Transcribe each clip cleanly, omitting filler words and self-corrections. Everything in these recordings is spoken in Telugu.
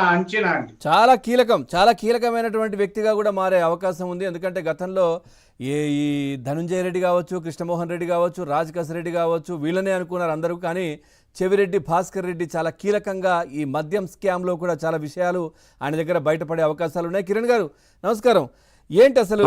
అంచనా అండి. చాలా కీలకమైనటువంటి వ్యక్తిగా కూడా మారే అవకాశం ఉంది. ఎందుకంటే గతంలో ఈ ధనుంజయ రెడ్డి కావచ్చు, కృష్ణమోహన్ రెడ్డి కావచ్చు, రాజకేశ్ రెడ్డి కావచ్చు, వీళ్ళనే అనుకున్నారు అందరూ. కానీ చెవిరెడ్డి భాస్కర్ రెడ్డి చాలా కీలకంగా ఈ మద్యం స్కామ్లో కూడా చాలా విషయాలు ఆయన దగ్గర బయటపడే అవకాశాలు ఉన్నాయి. కిరణ్ గారు నమస్కారం. ఏంటి అసలు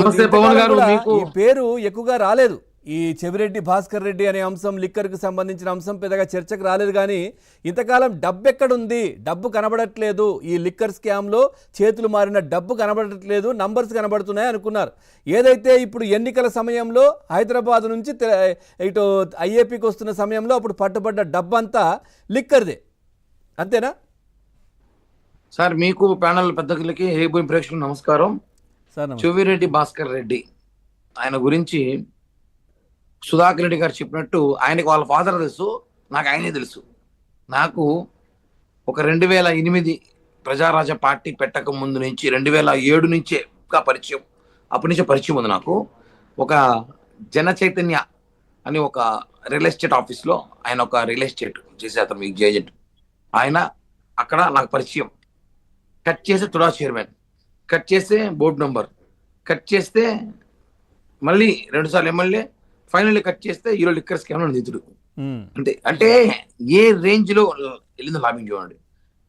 ఈ పేరు ఎక్కువగా రాలేదు, ఈ చెవిరెడ్డి భాస్కర్ రెడ్డి అనే అంశం, లిక్కర్కి సంబంధించిన అంశం పెద్దగా చర్చకు రాలేదు. కానీ ఇంతకాలం డబ్బు ఎక్కడుంది, డబ్బు కనబడట్లేదు, ఈ లిక్కర్ స్కామ్లో చేతులు మారిన డబ్బు కనబడట్లేదు, నంబర్స్ కనబడుతున్నాయి అనుకున్నారు. ఏదైతే ఇప్పుడు ఎన్నికల సమయంలో హైదరాబాద్ నుంచి ఇటు ఐఏపీకి వస్తున్న సమయంలో అప్పుడు పట్టుబడ్డ డబ్బంతా లిక్కర్దే, అంతేనా సార్? మీకు ప్యానల్ పెద్దలకి హేబోయి ప్రేక్షకులకు నమస్కారం. చెవిరెడ్డి భాస్కర్ రెడ్డి ఆయన గురించి సుధాకర్ రెడ్డి గారు చెప్పినట్టు ఆయనకు వాళ్ళ ఫాదర్ తెలుసు, నాకు ఆయనే తెలుసు. నాకు ఒక 2008 ప్రజారాజ పార్టీ పెట్టక ముందు నుంచి 2007 నుంచే ఇంకా పరిచయం, అప్పటి నుంచే పరిచయం ఉంది నాకు. ఒక జన చైతన్య అని ఒక రియల్ ఎస్టేట్ ఆఫీస్లో ఆయన ఒక రియల్ ఎస్టేట్ చేసే అతను మీకు ఏజెంట్, ఆయన అక్కడ నాకు పరిచయం. కట్ చేస్తే తుడా చైర్మన్, కట్ చేస్తే బోర్డు మెంబర్, కట్ చేస్తే మళ్ళీ 2 సార్లు ఎమ్మెల్యే, ఫైనల్లీ కట్ చేస్తే ఈరో లిక్కర్ స్కామ్ నిధుడు. అంటే ఏ రేంజ్ లో వెళ్ళిందో లాబింగ్ చూడండి.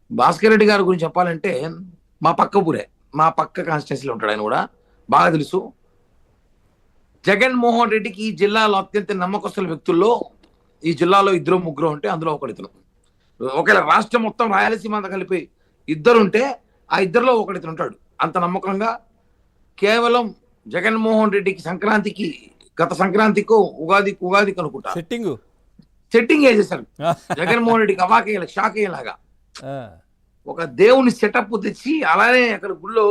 భాస్కర్ రెడ్డి గారి గురించి చెప్పాలంటే మా పక్క ఊరే, మా పక్క కాన్స్టిట్యున్సీలో ఉంటాడు. ఆయన కూడా బాగా తెలుసు. జగన్మోహన్ రెడ్డికి ఈ జిల్లాలో అత్యంత నమ్మకస్తుల వ్యక్తుల్లో ఈ జిల్లాలో 2-3 ఉంటే అందులో ఒకడు ఇతను. ఒకవేళ రాష్ట్రం మొత్తం రాయలసీమ అంతా కలిపి 2 ఉంటే ఆ 2లో ఒకడు ఇతను ఉంటాడు. అంత నమ్మకంగా కేవలం జగన్మోహన్ రెడ్డికి సంక్రాంతికి, గత సంక్రాంతికో ఉగాదికి అనుకుంటా సెట్టింగ్ వేసేసారు. జగన్మోహన్ రెడ్డికి అవాకేయాలి, షాక్ అయ్యేలాగా ఒక దేవుని సెటప్ తెచ్చి అలానే అక్కడ గుడిలో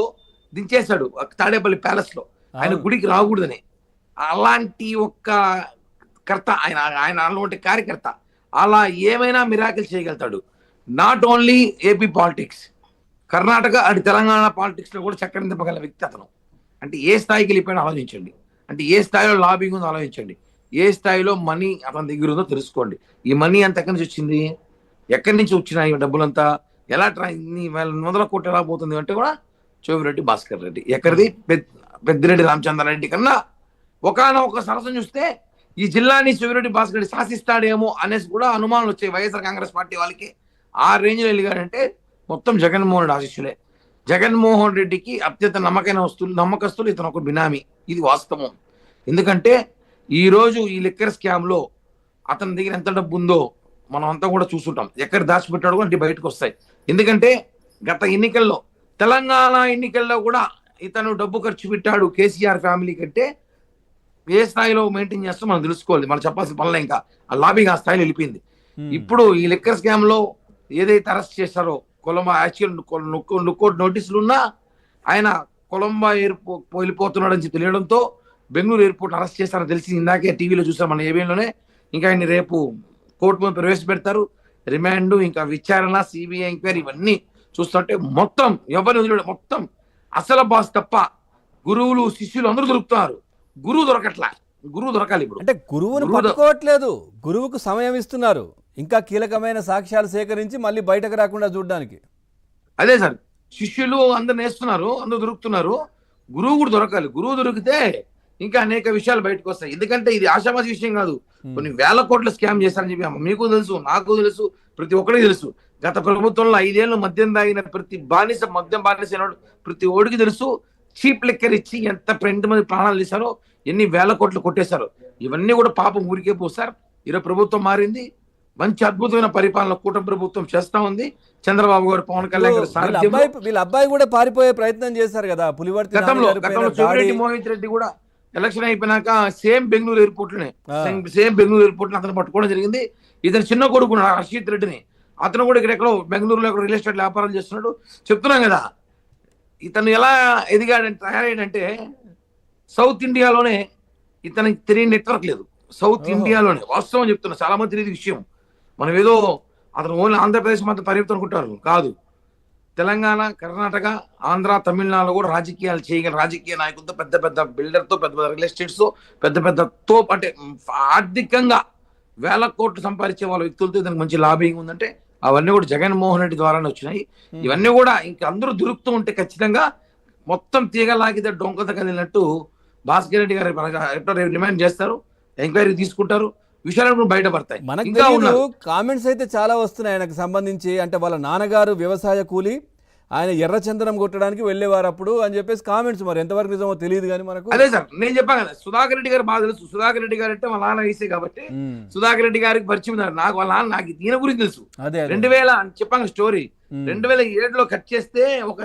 దించేశాడు, తాడేపల్లి ప్యాలెస్ లో. ఆయన గుడికి రాకూడదని అలాంటి ఒక్క కర్త ఆయన, ఆయన అలాంటి కార్యకర్త. అలా ఏమైనా మిరాకిల్ చేయగలుగుతాడు. Not only AP politics, Karnataka అటు తెలంగాణ పాలిటిక్స్ లో కూడా చక్రం తిప్పగల వ్యక్తి అతను. అంటే ఏ స్థాయికి వెళ్ళిపోయినా ఆలోచించండి, అంటే ఏ స్థాయిలో లాబింగ్ ఉందో ఆలోచించండి, ఏ స్థాయిలో మనీ అతని దగ్గర ఉందో తెలుసుకోండి. ఈ మనీ అంతా ఎక్కడి నుంచి వచ్చింది, ఎక్కడి నుంచి వచ్చినాయి డబ్బులంతా, ఎలా ఇన్ని 100 కోట్లు ఎలా పోతుంది అంటే కూడా చెవిరెడ్డి భాస్కర్ రెడ్డి. ఎక్కడిది? పెద్దిరెడ్డి రామచంద్రారెడ్డి కన్నా ఒకనొక సరసం చూస్తే ఈ జిల్లాని చెవిరెడ్డి భాస్కర్ రెడ్డి శాసిస్తాడేమో అనేసి కూడా అనుమానాలు వచ్చాయి వైఎస్ఆర్ కాంగ్రెస్ పార్టీ వాళ్ళకి. ఆ రేంజ్లో వెళ్ళిగాడంటే మొత్తం జగన్మోహన్ రెడ్డి ఆశీస్సులే. జగన్మోహన్ రెడ్డికి అత్యంత నమ్మకస్తులు ఇతను ఒక బినామీ, ఇది వాస్తవం. ఎందుకంటే ఈరోజు ఈ లిక్కర్ స్కామ్ లో అతని దగ్గర ఎంత డబ్బు ఉందో మనం అంతా కూడా చూసుంటాం. ఎక్కడ దాచిపెట్టాడు కూడా అంటే బయటకు వస్తాయి. ఎందుకంటే గత ఎన్నికల్లో, తెలంగాణ ఎన్నికల్లో కూడా ఇతను డబ్బు ఖర్చు పెట్టాడు కేసీఆర్ ఫ్యామిలీ కంటే. ఏ స్థాయిలో మెయింటైన్ చేస్తాం మనం తెలుసుకోవాలి, మనం చెప్పాల్సిన పనులే. ఇంకా ఆ లాబింగ్ ఆ స్థాయిలో వెళ్ళిపోయింది. ఇప్పుడు ఈ లిక్కర్ స్కామ్ లో ఏదైతే అరెస్ట్ చేశారో, కొలంబో యాక్చువల్ లుకౌట్ నోటీసులు ఉన్నా ఆయన కొలంబో ఎయిర్పోర్ట్ వెళ్ళిపోతున్నాడని చెప్పి తెలియడంతో బెంగళూరు ఎయిర్పోర్ట్ అరెస్ట్ చేస్తారని తెలిసి ఇందాకే టీవీలో చూసాం మన ఏబిఎన్లోనే. ఇంకా ఆయన రేపు కోర్టు మీద ప్రవేశపెడతారు. రిమాండ్, ఇంకా విచారణ, సిబిఐ ఎంక్వైరీ ఇవన్నీ చూస్తుంటే మొత్తం ఎవరిని వదిలేడు, మొత్తం అసలు బాస్ తప్ప గురువులు శిష్యులు అందరూ దొరుకుతున్నారు. గురువు దొరకట్లా, గురువు దొరకాలి. ఇప్పుడు అంటే గురువును పట్టుకోవట్లేదు, గురువుకు సమయం ఇస్తున్నారు, ఇంకా కీలకమైన సాక్ష్యాలు సేకరించి మళ్ళీ బయటకు రాకుండా చూడడానికి. అదే సార్, శిష్యులు అందరు నేస్తున్నారు, అందరు దొరుకుతున్నారు. గురువు కూడా దొరకాలి. గురువు దొరికితే ఇంకా అనేక విషయాలు బయటకు వస్తాయి. ఎందుకంటే ఇది ఆషామాషి విషయం కాదు. కొన్ని వేల కోట్ల స్కామ్ చేశారని చెప్పి మీకు తెలుసు, నాకు తెలుసు, ప్రతి ఒక్కరికి తెలుసు. గత ప్రభుత్వంలో 5 ఏళ్ళు మద్యం తాగిన ప్రతి మద్యం బానిస ప్రతి ఓడికి తెలుసు. చీప్ లిక్కర్ ఇచ్చి ఎంత 2 మంది ప్రాణాలు తీశారో, ఎన్ని వేల కోట్లు కొట్టేశారో. ఇవన్నీ కూడా పాపం ఊరికే పోసారు. ఈరోజు ప్రభుత్వం మారింది, మంచి అద్భుతమైన పరిపాలన కూటమి ప్రభుత్వం చేస్తా ఉంది. చంద్రబాబు గారు, పవన్ కళ్యాణ్ గారు, వీళ్ళ అబ్బాయి కూడా పారిపోయే ప్రయత్నం చేశారు కదా పులివర్తి. గతంలో చెవిరెడ్డి మోహిత్ రెడ్డి కూడా ఎలక్షన్ అయిపోయినాక సేమ్ బెంగళూరు ఎయిర్పోర్ట్ లో అతను పట్టుకోవడం జరిగింది. ఇతను చిన్న కొడుకు హర్షిత్ రెడ్డిని, అతను కూడా ఇక్కడెక్కడో బెంగళూరులో రియల్ ఎస్టేట్ వ్యాపారం చేస్తున్నాడు. చెప్తున్నాం కదా ఇతను ఎలా ఎదిగాడంటే, తయారయ్యాడంటే సౌత్ ఇండియాలోనే ఇతనికి తెలియని నెట్వర్క్ లేదు. సౌత్ ఇండియాలోనే, వాస్తవం చెప్తున్నా, చాలా మంది తెలియదు విషయం. మనం ఏదో అతను ఓన్లీ ఆంధ్రప్రదేశ్ మాత్రం పరిమితం అనుకుంటారు, కాదు. తెలంగాణ, కర్ణాటక, ఆంధ్ర, తమిళనాడులో కూడా రాజకీయాలు చేయగల రాజకీయ నాయకులతో, పెద్ద పెద్ద బిల్డర్తో, పెద్ద పెద్ద రియల్ ఎస్టేట్స్ తో, పెద్ద పెద్ద అంటే ఆర్థికంగా వేల కోట్లు సంపాదించే వాళ్ళ వ్యక్తులతో ఇతనికి మంచి లాబింగ్ ఉందంటే అవన్నీ కూడా జగన్మోహన్ రెడ్డి ద్వారానే వచ్చినాయి. ఇవన్నీ కూడా ఇంక అందరూ దొరుకుతూ ఉంటే ఖచ్చితంగా మొత్తం తీగలాగితే డొంకత కదిలినట్టు భాస్కర్ రెడ్డి గారు రిమైండ్ చేస్తారు, ఎంక్వైరీ తీసుకుంటారు, విషయాలు బయటపడతాయి. మనకు ఇంకా తెలీదు, ఉన్నారు. కామెంట్స్ అయితే చాలా వస్తున్నాయి ఆయనకు సంబంధించి. అంటే వాళ్ళ నాన్నగారు వ్యవసాయ కూలి, ఆయన ఎర్రచందనం కొట్టడానికి వెళ్ళేవారు అప్పుడు అని చెప్పేసి కామెంట్స్. మరి ఎంతవరకు నిజమో తెలియదు కానీ మనకు. అదే సార్ నేను చెప్పాను కదా, సుధాకర్ రెడ్డి గారు బాగా తెలుసు. సుధాకర్ రెడ్డి గారు అంటే వాళ్ళ నాన్న వేసే కాబట్టి సుధాకర్ రెడ్డి గారికి పరిచయం ఉన్నారు. నాకు వాళ్ళ నాన్న, నాకు దీని గురించి తెలుసు. అదే 2000 చెప్పాను స్టోరీ. 2007లో కట్ చేస్తే ఒక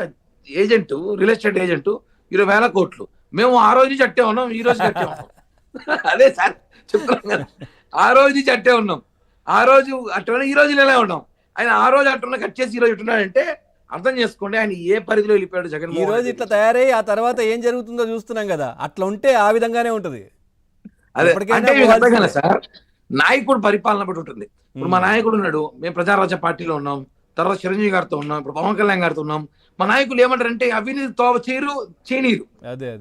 ఏజెంట్, రియల్ ఎస్టేట్ ఏజెంట్ 20,000 కోట్లు. మేము ఆ రోజు నుంచి అట్టే ఉన్నాం, ఈ రోజు అట్టే ఉన్నాం. అదే సార్ చెప్తున్నాం కదా, ఆ రోజు నుంచి అట్టే ఉన్నాం. ఆ రోజు అట్టే ఈ రోజు ఇలా ఉన్నాం. ఆయన ఆ రోజు అట్టున్న కట్ చేసి ఈ రోజు ఇట్టున్నాడంటే అర్థం చేసుకోండి ఆయన ఏ పరిధిలో వెళ్ళిపోయాడు జగన్. ఈ రోజు ఇట్లా తయారై ఆ తర్వాత ఏం జరుగుతుందో చూస్తున్నాం కదా. అట్లా ఉంటే ఆ విధంగానే ఉంటది. అదే అంటే మీకు అర్థం కదా సార్, నాయకుడు పరిపాలన బట్టి ఉంటుంది. ఇప్పుడు మా నాయకుడు ఉన్నాడు, మేము ప్రజారాజ్య పార్టీలో ఉన్నాం, తర్వాత చిరంజీవి గారితో ఉన్నాం, ఇప్పుడు పవన్ కళ్యాణ్ గారితో ఉన్నాం. మా నాయకులు ఏమంటారంటే అవినీతి తోవ చేయనీరు,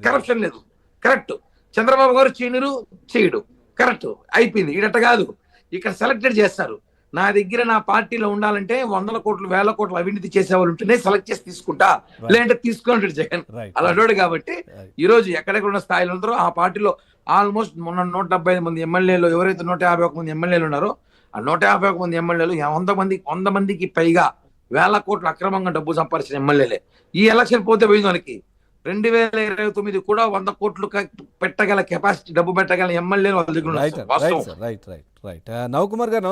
కరప్షన్ లేదు, కరెక్ట్. చంద్రబాబు గారు చేయనీరు, చేయడు, కరెక్ట్, అయిపోయింది. ఇడట కాదు, ఇక్కడ సెలెక్టెడ్ చేస్తారు. నా దగ్గర నా పార్టీలో ఉండాలంటే 100 కోట్లు 1000 కోట్లు అవినీతి చేసేవాళ్ళు ఉంటేనే సెలెక్ట్ చేసి తీసుకుంటా, లేదంటే తీసుకుంటాడు జగన్. అలా అన్నాడు కాబట్టి ఈ రోజు ఎక్కడెక్కడ ఉన్న స్థాయిలో ఉన్నారో ఆ పార్టీలో ఆల్మోస్ట్ మొన్న 175 మంది ఎమ్మెల్యేలు, ఎవరైతే 151 మంది ఎమ్మెల్యేలు ఉన్నారో ఆ 151 మంది ఎమ్మెల్యేలు 100 మందికి పైగా 1000 కోట్లు అక్రమంగా డబ్బు సంపాదించిన ఎమ్మెల్యేలే. ఈ ఎలక్షన్ పోతే పోయింది మనకి 2029 కూడా 100 కోట్లు పెట్టగల కెపాసిటీ, డబ్బు పెట్టగల ఎమ్మెల్యేలు వాళ్ళ దగ్గర ఉన్నారు. రైట్. నవ్ కుమార్ గారు